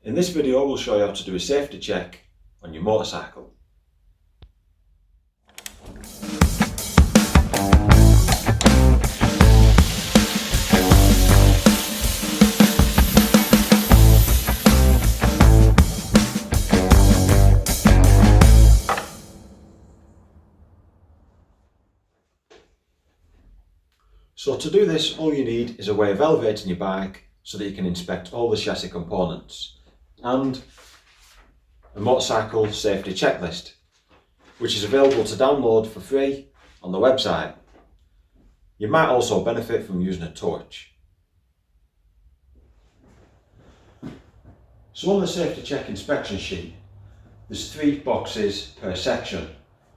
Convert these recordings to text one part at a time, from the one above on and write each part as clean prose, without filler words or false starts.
In this video we'll show you how to do a safety check on your motorcycle. So to do this, all you need is a way of elevating your bike so that you can inspect all the chassis components and a motorcycle safety checklist, which is available to download for free on the website. You might also benefit from using a torch. So on the safety check inspection sheet, there's 3 boxes per section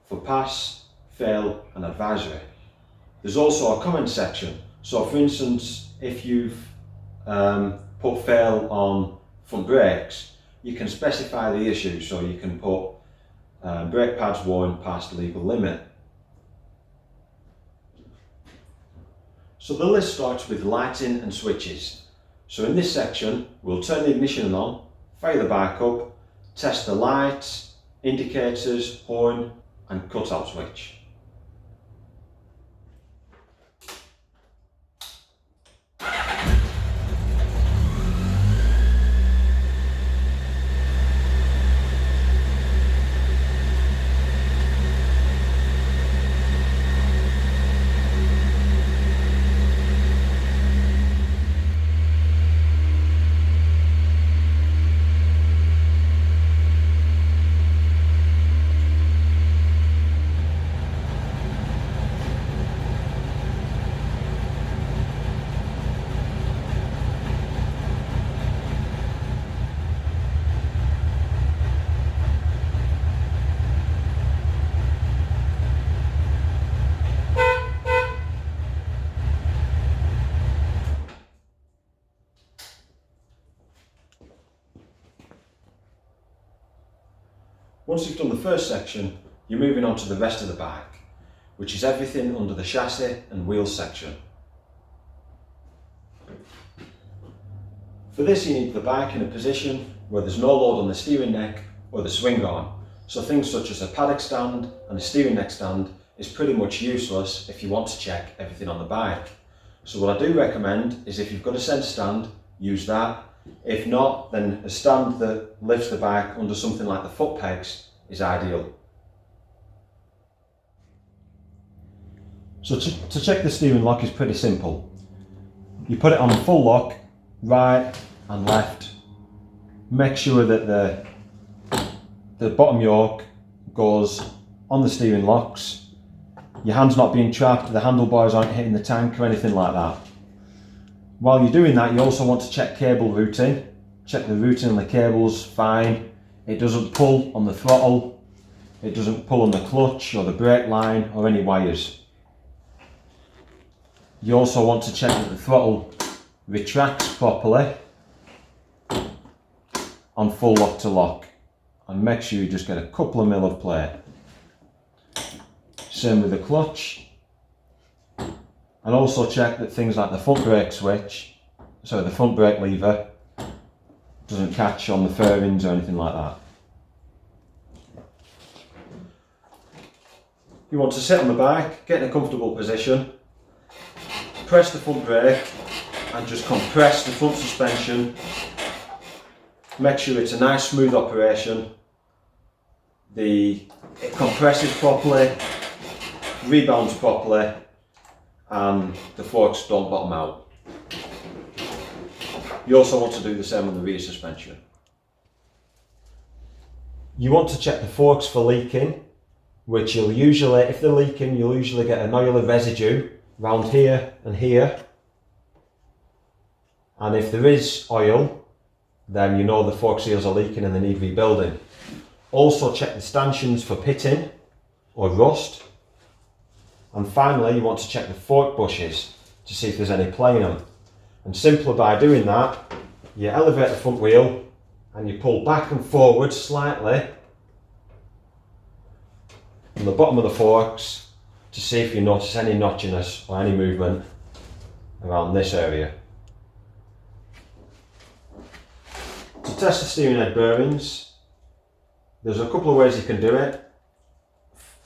for pass, fail and advisory. There's also a comment section. So for instance, if you've put fail on front brakes, you can specify the issue. So you can put brake pads worn past legal limit. So the list starts with lighting and switches. So in this section, we'll turn the ignition on, fire the bike up, test the lights, indicators, horn and cutout switch. Once you've done the first section, you're moving on to the rest of the bike, which is everything under the chassis and wheels section. For this, you need the bike in a position where there's no load on the steering neck or the swing arm. So things such as a paddock stand and a steering neck stand is pretty much useless if you want to check everything on the bike. So what I do recommend is if you've got a centre stand, use that. If not, then a stand that lifts the bike under something like the foot pegs is ideal. So to check the steering lock is pretty simple. You put it on full lock, right and left. Make sure that the bottom yoke goes on the steering locks. Your hand's not being trapped, the handlebars aren't hitting the tank or anything like that. While you're doing that, you also want to check cable routing. Check the routing on the cables, fine. It doesn't pull on the throttle. It doesn't pull on the clutch or the brake line or any wires. You also want to check that the throttle retracts properly on full lock to lock. And make sure you just get a couple of mil of play. Same with the clutch. And also check that things like the front brake switch, so the front brake lever, doesn't catch on the fairings or anything like that. You want to sit on the bike, get in a comfortable position, press the front brake and just compress the front suspension. Make sure it's a nice smooth operation. It compresses properly, rebounds properly, and the forks don't bottom out. You also want to do the same on the rear suspension. You want to check the forks for leaking, which you'll usually, if they're leaking, you'll usually get an oily residue around here and here. And if there is oil, then you know the fork seals are leaking and they need rebuilding. Also check the stanchions for pitting or rust. And finally, you want to check the fork bushes to see if there's any play in them. And simply by doing that, you elevate the front wheel and you pull back and forward slightly on the bottom of the forks to see if you notice any notchiness or any movement around this area. To test the steering head bearings, there's a couple of ways you can do it.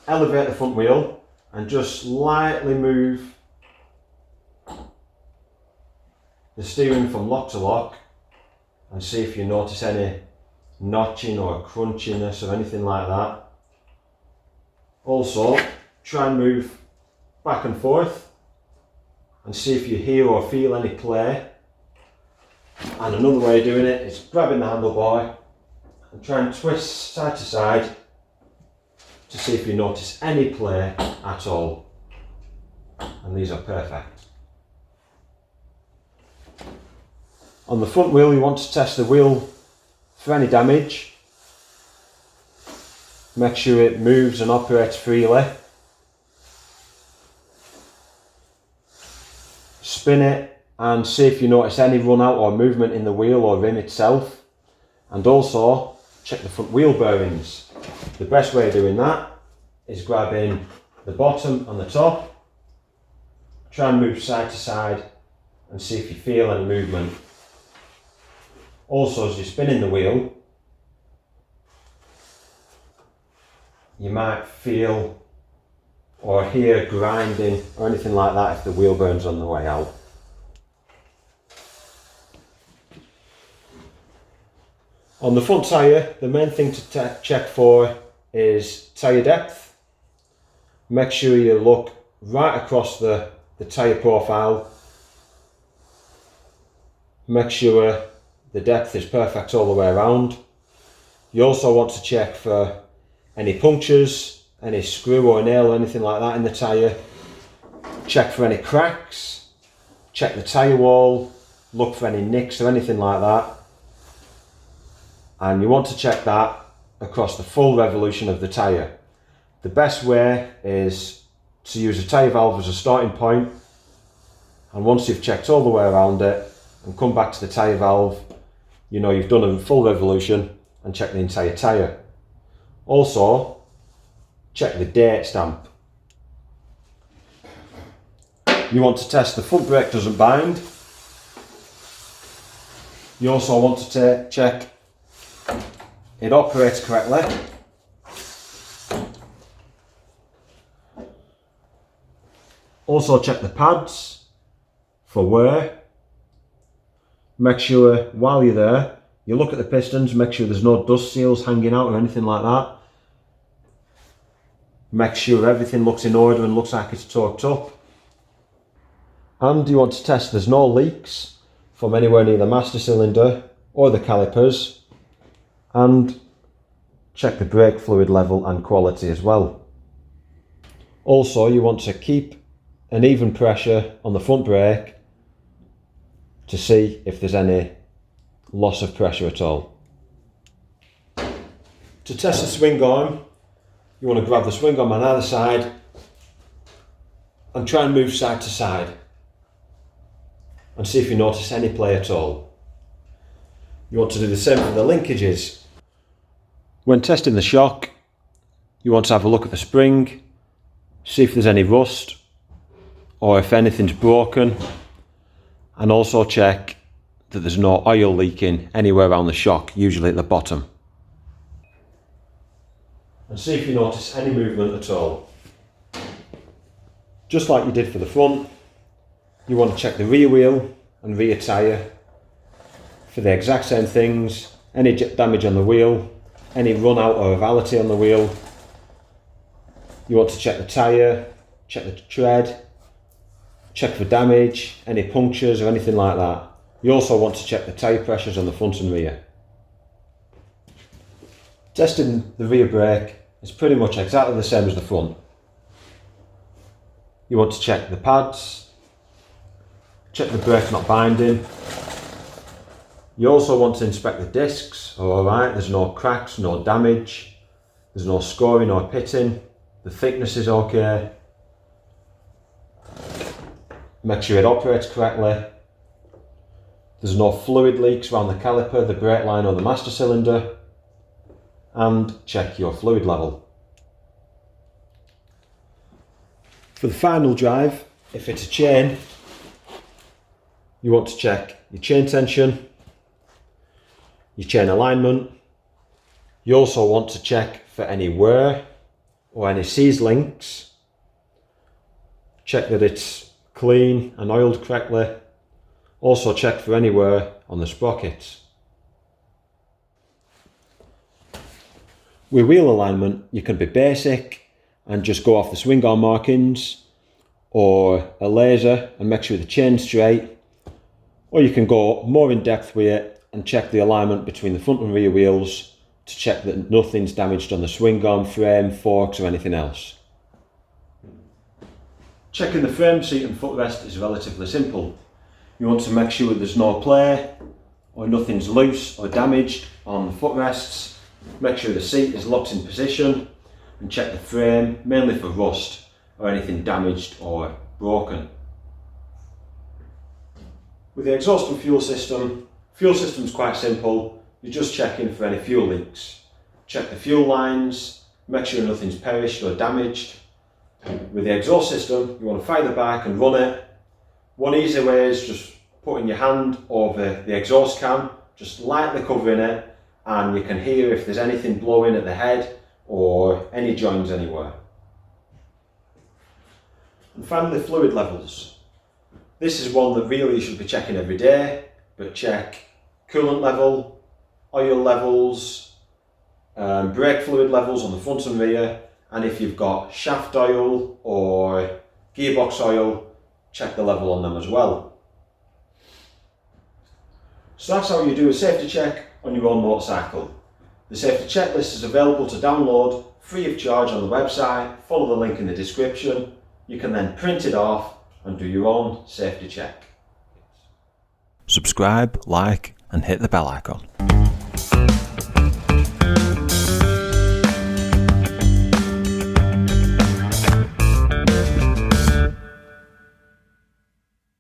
Elevate the front wheel and just lightly move the steering from lock to lock and see if you notice any notching or crunchiness or anything like that. Also, try and move back and forth and see if you hear or feel any play. And another way of doing it is grabbing the handlebar and try and twist side to side to see if you notice any play at all. And these are perfect. On the front wheel, you want to test the wheel for any damage. Make sure it moves and operates freely. Spin it and see if you notice any run out or movement in the wheel or rim itself. And also check the front wheel bearings. The best way of doing that is grabbing the bottom and the top. Try and move side to side and see if you feel any movement. Also, as you're spinning the wheel, you might feel or hear grinding or anything like that if the wheel bearings on the way out. On the front tyre, the main thing to check for is tyre depth. Make sure you look right across the tyre profile. Make sure the depth is perfect all the way around. You also want to check for any punctures, any screw or nail or anything like that in the tyre. Check for any cracks. Check the tyre wall. Look for any nicks or anything like that. And you want to check that across the full revolution of the tyre. The best way is to use a tyre valve as a starting point, and once you've checked all the way around it and come back to the tyre valve, you know you've done a full revolution and check the entire tyre. Also, check the date stamp. You want to test the front brake doesn't bind. You also want to check it operates correctly. Also check the pads for wear. Make sure while you're there, you look at the pistons, make sure there's no dust seals hanging out or anything like that. Make sure everything looks in order and looks like it's torqued up. And you want to test there's no leaks from anywhere near the master cylinder or the calipers. And check the brake fluid level and quality as well. Also, you want to keep an even pressure on the front brake to see if there's any loss of pressure at all. To test the swing arm, you want to grab the swing arm on either side and try and move side to side and see if you notice any play at all. You want to do the same for the linkages. When testing the shock, you want to have a look at the spring, see if there's any rust or if anything's broken, and also check that there's no oil leaking anywhere around the shock, usually at the bottom. And see if you notice any movement at all. Just like you did for the front, you want to check the rear wheel and rear tyre for the exact same things, any damage on the wheel, any run out or ovality on the wheel. You want to check the tyre, check the tread, check for damage, any punctures or anything like that. You also want to check the tyre pressures on the front and rear. Testing the rear brake is pretty much exactly the same as the front. You want to check the pads, check the brake not binding. You also want to inspect the discs, alright, there's no cracks, no damage, there's no scoring or pitting, the thickness is okay. Make sure it operates correctly. There's no fluid leaks around the caliper, the brake line or the master cylinder. And check your fluid level. For the final drive, if it's a chain, you want to check your chain tension, your chain alignment. You also want to check for any wear or any seized links. Check that it's clean and oiled correctly. Also check for any wear on the sprockets. With wheel alignment, you can be basic and just go off the swing arm markings, or a laser and make sure the chain's straight, or you can go more in depth with it and check the alignment between the front and rear wheels to check that nothing's damaged on the swing arm, frame, forks or anything else. Checking the frame, seat and footrest is relatively simple. You want to make sure there's no play or nothing's loose or damaged on the footrests. Make sure the seat is locked in position and check the frame, mainly for rust or anything damaged or broken. With the exhaust and fuel system's quite simple. You're just checking for any fuel leaks. Check the fuel lines, make sure nothing's perished or damaged. With the exhaust system, you want to fire the bike and run it. One easy way is just putting your hand over the exhaust cam, just lightly covering it, and you can hear if there's anything blowing at the head or any joins anywhere. And finally, fluid levels. This is one that really you should be checking every day, but check coolant level, oil levels, brake fluid levels on the front and rear, and if you've got shaft oil or gearbox oil, check the level on them as well. So that's how you do a safety check on your own motorcycle. The safety checklist is available to download free of charge on the website. Follow the link in the description. You can then print it off and do your own safety check. Subscribe, like and hit the bell icon.